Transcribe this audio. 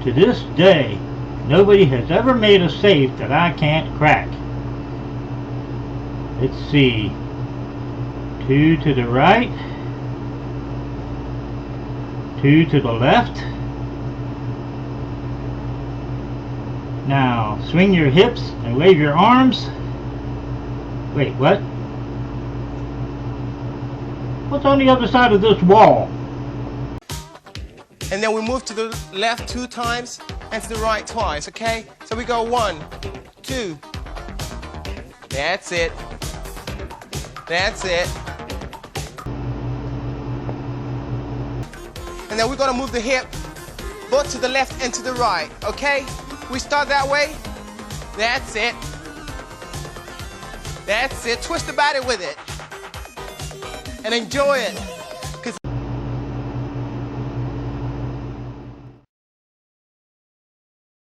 To this day, nobody has ever made a safe that I can't crack. Let's see. 2 to the right. 2 to the left. Now, swing your hips and wave your arms. Wait, what? What's on the other side of this wall? And then we move to the left 2 times and to the right twice, okay? So we go 1, 2. That's it. That's it. And then we're gonna move the hip both to the left and to the right, okay? We start that way. That's it. That's it. Twist the body with it. And enjoy it.